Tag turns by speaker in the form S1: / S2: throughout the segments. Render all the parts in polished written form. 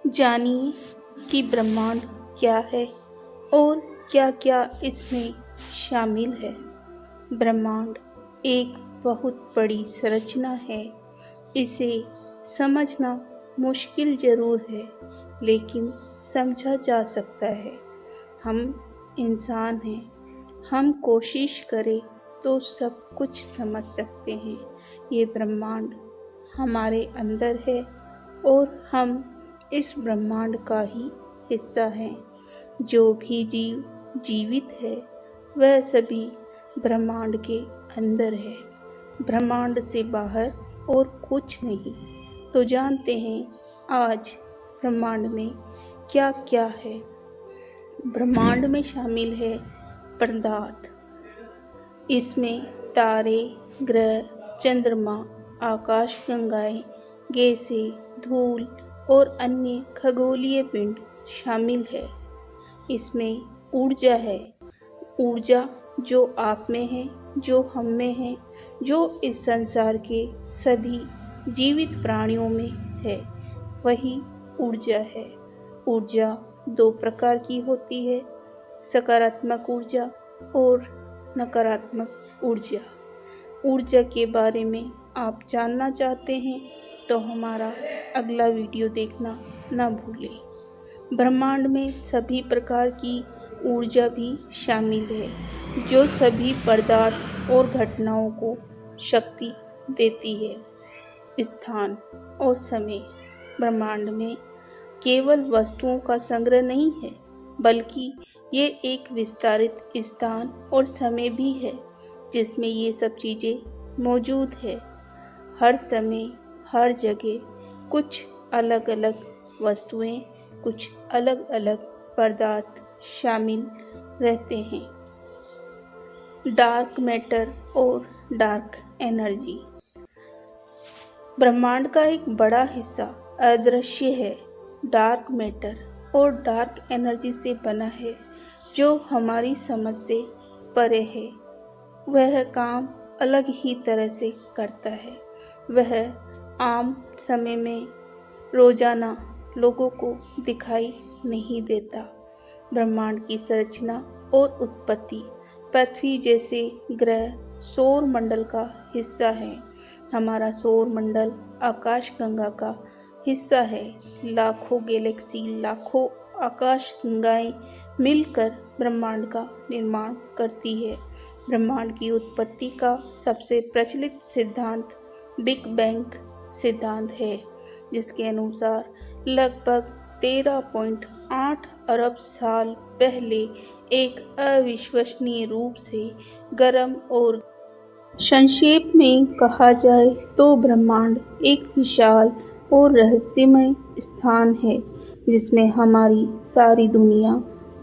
S1: जानिए कि ब्रह्मांड क्या है और क्या क्या इसमें शामिल है। ब्रह्मांड एक बहुत बड़ी संरचना है। इसे समझना मुश्किल जरूर है, लेकिन समझा जा सकता है। हम इंसान हैं, हम कोशिश करें तो सब कुछ समझ सकते हैं। ये ब्रह्मांड हमारे अंदर है और हम इस ब्रह्मांड का ही हिस्सा हैं। जो भी जीव जीवित है वह सभी ब्रह्मांड के अंदर है, ब्रह्मांड से बाहर और कुछ नहीं। तो जानते हैं आज ब्रह्मांड में क्या क्या है। ब्रह्मांड में शामिल है पदार्थ। इसमें तारे, ग्रह, चंद्रमा, आकाशगंगाएं, गैसें, धूल और अन्य खगोलीय पिंड शामिल है। इसमें ऊर्जा है। ऊर्जा जो आप में है, जो हम में है, जो इस संसार के सभी जीवित प्राणियों में है, वही ऊर्जा है। ऊर्जा दो प्रकार की होती है, सकारात्मक ऊर्जा और नकारात्मक ऊर्जा। ऊर्जा के बारे में आप जानना चाहते हैं तो हमारा अगला वीडियो देखना न भूलें। ब्रह्मांड में सभी प्रकार की ऊर्जा भी शामिल है, जो सभी पदार्थ और घटनाओं को शक्ति देती है। स्थान और समय। ब्रह्मांड में केवल वस्तुओं का संग्रह नहीं है, बल्कि ये एक विस्तारित स्थान और समय भी है जिसमें ये सब चीज़ें मौजूद है। हर समय, हर जगह कुछ अलग अलग वस्तुएं, कुछ अलग अलग पदार्थ शामिल रहते हैं। डार्क मैटर और डार्क एनर्जी। ब्रह्मांड का एक बड़ा हिस्सा अदृश्य है, डार्क मैटर और डार्क एनर्जी से बना है, जो हमारी समझ से परे है। वह काम अलग ही तरह से करता है। वह आम समय में रोजाना लोगों को दिखाई नहीं देता। ब्रह्मांड की संरचना और उत्पत्ति। पृथ्वी जैसे ग्रह सौर मंडल का हिस्सा है। हमारा सौर मंडल आकाशगंगा का हिस्सा है। लाखों गैलेक्सी, लाखों आकाशगंगाएं मिलकर ब्रह्मांड का निर्माण करती है। ब्रह्मांड की उत्पत्ति का सबसे प्रचलित सिद्धांत बिग बैंग सिद्धांत है, जिसके अनुसार लगभग 13.8 अरब साल पहले एक अविश्वसनीय रूप से गर्म और संक्षेप में कहा जाए तो ब्रह्मांड एक विशाल और रहस्यमय स्थान है, जिसमें हमारी सारी दुनिया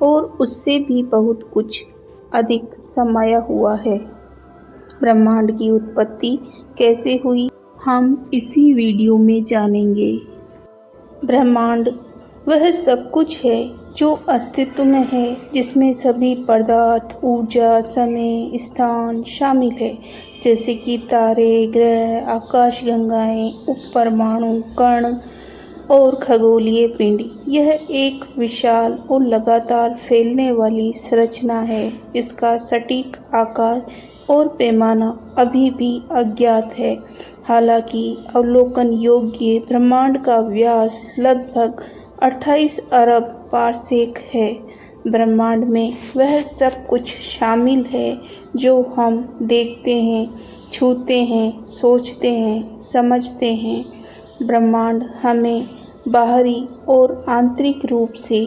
S1: और उससे भी बहुत कुछ अधिक समाया हुआ है। ब्रह्मांड की उत्पत्ति कैसे हुई, हम इसी वीडियो में जानेंगे। ब्रह्मांड वह सब कुछ है जो अस्तित्व में है, जिसमें सभी पदार्थ, ऊर्जा, समय, स्थान शामिल है, जैसे कि तारे, ग्रह, आकाशगंगाएं, उपपरमाणु, कण और खगोलीय पिंड। यह एक विशाल और लगातार फैलने वाली संरचना है, जिसका सटीक आकार और पैमाना अभी भी अज्ञात है। हालांकि अवलोकन योग्य ब्रह्मांड का व्यास लगभग 28 अरब पारसेक है। ब्रह्मांड में वह सब कुछ शामिल है जो हम देखते हैं, छूते हैं, सोचते हैं, समझते हैं। ब्रह्मांड हमें बाहरी और आंतरिक रूप से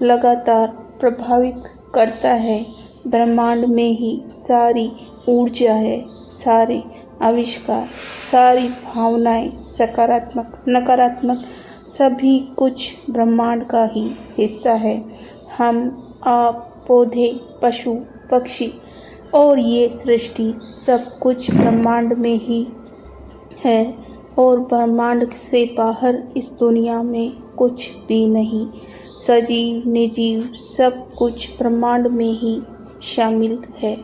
S1: लगातार प्रभावित करता है। ब्रह्मांड में ही सारी ऊर्जा है, सारे आविष्कार, सारी भावनाएं, सकारात्मक, नकारात्मक, सभी कुछ ब्रह्मांड का ही हिस्सा है। हम, आप, पौधे, पशु, पक्षी और ये सृष्टि सब कुछ ब्रह्मांड में ही है, और ब्रह्मांड से बाहर इस दुनिया में कुछ भी नहीं। सजीव, निर्जीव सब कुछ ब्रह्मांड में ही शामिल है।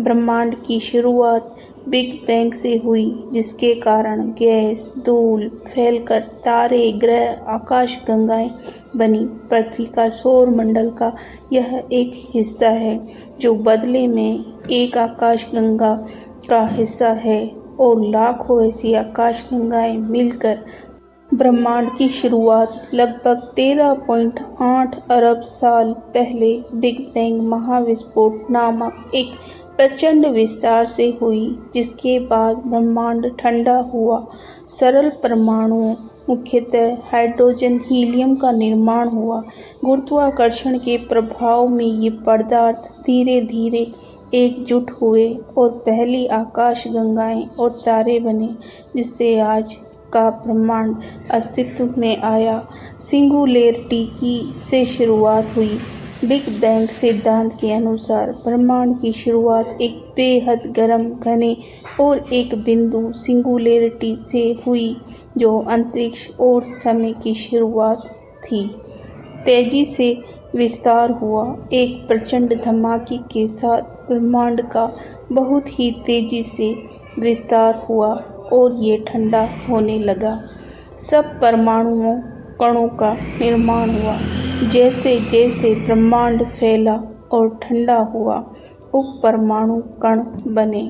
S1: ब्रह्मांड की शुरुआत बिग बैंग से हुई, जिसके कारण गैस, धूल फैलकर तारे, ग्रह, आकाशगंगाएं बनी। पृथ्वी का सौर मंडल का यह एक हिस्सा है जो बदले में एक आकाशगंगा का हिस्सा है, और लाखों ऐसी आकाशगंगाएं मिलकर ब्रह्मांड की शुरुआत लगभग 13.8 अरब साल पहले बिग बैंग महाविस्फोट नामक एक प्रचंड विस्तार से हुई, जिसके बाद ब्रह्मांड ठंडा हुआ। सरल परमाणुओं, मुख्यतः हाइड्रोजन, हीलियम का निर्माण हुआ। गुरुत्वाकर्षण के प्रभाव में ये पदार्थ धीरे धीरे एकजुट हुए और पहली आकाशगंगाएं और तारे बने, जिससे आज का ब्रह्मांड अस्तित्व में आया। सिंगुलैरिटी की से शुरुआत हुई। बिग बैंग सिद्धांत के अनुसार ब्रह्मांड की शुरुआत एक बेहद गर्म, घने और एक बिंदु सिंगुलैरिटी से हुई, जो अंतरिक्ष और समय की शुरुआत थी। तेजी से विस्तार हुआ। एक प्रचंड धमाके के साथ ब्रह्मांड का बहुत ही तेजी से विस्तार हुआ और ये ठंडा होने लगा। सब परमाणुओं, कणों का निर्माण हुआ। जैसे जैसे ब्रह्मांड फैला और ठंडा हुआ, उप परमाणु कण बने।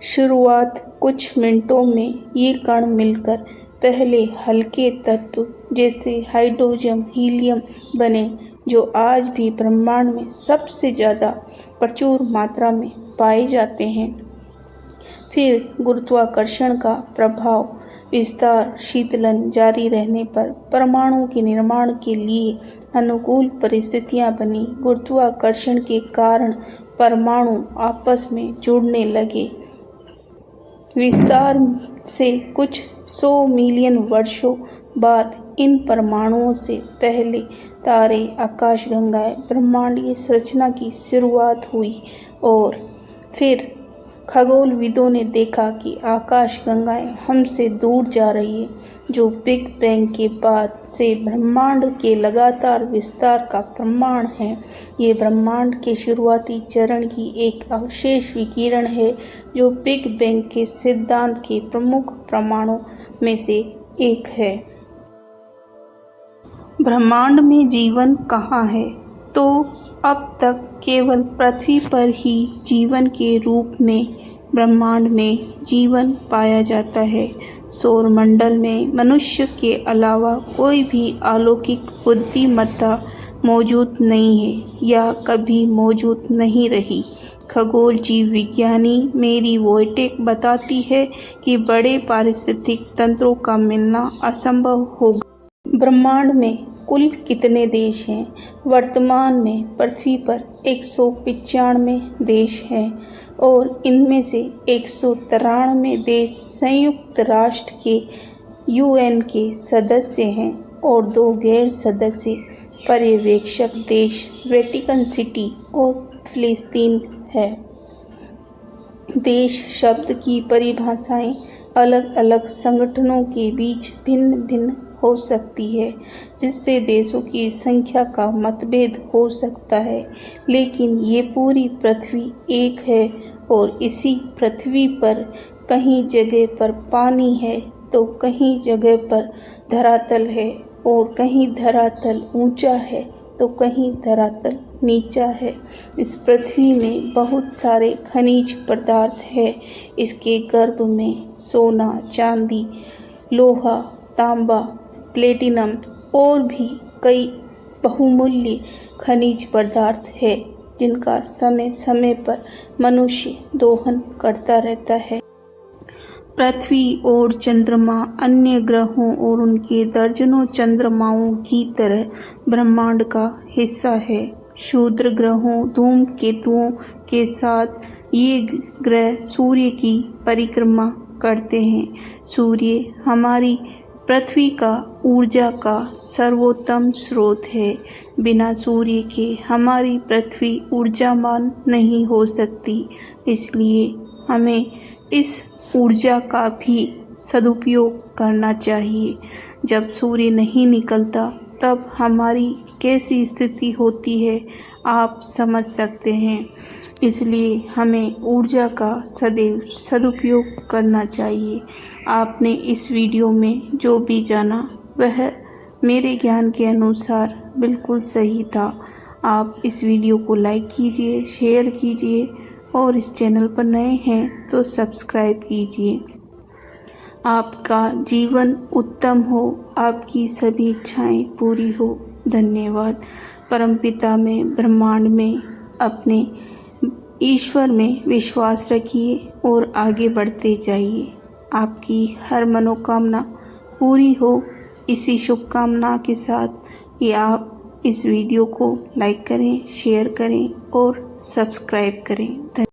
S1: शुरुआत कुछ मिनटों में ये कण मिलकर पहले हल्के तत्व जैसे हाइड्रोजन, हीलियम बने, जो आज भी ब्रह्मांड में सबसे ज़्यादा प्रचुर मात्रा में पाए जाते हैं। फिर गुरुत्वाकर्षण का प्रभाव, विस्तार, शीतलन जारी रहने पर परमाणु के निर्माण के लिए अनुकूल परिस्थितियां बनी। गुरुत्वाकर्षण के कारण परमाणु आपस में जुड़ने लगे। विस्तार से कुछ 100 मिलियन वर्षों बाद इन परमाणुओं से पहले तारे, आकाशगंगाएं, ब्रह्मांडीय संरचना की शुरुआत हुई। और फिर खगोलविदों ने देखा कि आकाशगंगाएं हमसे दूर जा रही है, जो बिग बैंग के बाद से ब्रह्मांड के लगातार विस्तार का प्रमाण है। ये ब्रह्मांड के शुरुआती चरण की एक अवशेष विकिरण है, जो बिग बैंग के सिद्धांत के प्रमुख प्रमाणों में से एक है। ब्रह्मांड में जीवन कहाँ है? तो अब तक केवल पृथ्वी पर ही जीवन के रूप में ब्रह्मांड में जीवन पाया जाता है। सौरमंडल में मनुष्य के अलावा कोई भी अलौकिक बुद्धिमत्ता मौजूद नहीं है या कभी मौजूद नहीं रही। खगोल जीव विज्ञानी मेरी वोइटेक बताती है कि बड़े पारिस्थितिक तंत्रों का मिलना असंभव होगा। ब्रह्मांड में कुल कितने देश हैं? वर्तमान में पृथ्वी पर 195 देश हैं और इनमें से 193 देश संयुक्त राष्ट्र के UN के सदस्य हैं और 2 गैर सदस्य पर्यवेक्षक देश वेटिकन सिटी और फिलिस्तीन है। देश शब्द की परिभाषाएं अलग अलग संगठनों के बीच भिन्न भिन्न हो सकती है, जिससे देशों की संख्या का मतभेद हो सकता है, लेकिन ये पूरी पृथ्वी एक है और इसी पृथ्वी पर कहीं जगह पर पानी है तो कहीं जगह पर धरातल है, और कहीं धरातल ऊंचा है तो कहीं धरातल नीचा है। इस पृथ्वी में बहुत सारे खनिज पदार्थ है। इसके गर्भ में सोना, चांदी, लोहा, तांबा, प्लेटिनम और भी कई बहुमूल्य खनिज पदार्थ है, जिनका समय समय पर मनुष्य दोहन करता रहता है। पृथ्वी और चंद्रमा अन्य ग्रहों और उनके दर्जनों चंद्रमाओं की तरह ब्रह्मांड का हिस्सा है। क्षुद्र ग्रहों, धूमकेतुओं के साथ ये ग्रह सूर्य की परिक्रमा करते हैं। सूर्य हमारी पृथ्वी का ऊर्जा का सर्वोत्तम स्रोत है। बिना सूर्य के हमारी पृथ्वी ऊर्जावान नहीं हो सकती, इसलिए हमें इस ऊर्जा का भी सदुपयोग करना चाहिए। जब सूर्य नहीं निकलता तब हमारी कैसी स्थिति होती है, आप समझ सकते हैं। इसलिए हमें ऊर्जा का सदैव सदुपयोग करना चाहिए। आपने इस वीडियो में जो भी जाना वह मेरे ज्ञान के अनुसार बिल्कुल सही था। आप इस वीडियो को लाइक कीजिए, शेयर कीजिए और इस चैनल पर नए हैं तो सब्सक्राइब कीजिए। आपका जीवन उत्तम हो, आपकी सभी इच्छाएं पूरी हो। धन्यवाद। परमपिता में, ब्रह्मांड में, अपने ईश्वर में विश्वास रखिए और आगे बढ़ते जाइए। आपकी हर मनोकामना पूरी हो। इसी शुभकामना के साथ ये आप इस वीडियो को लाइक करें, शेयर करें और सब्सक्राइब करें।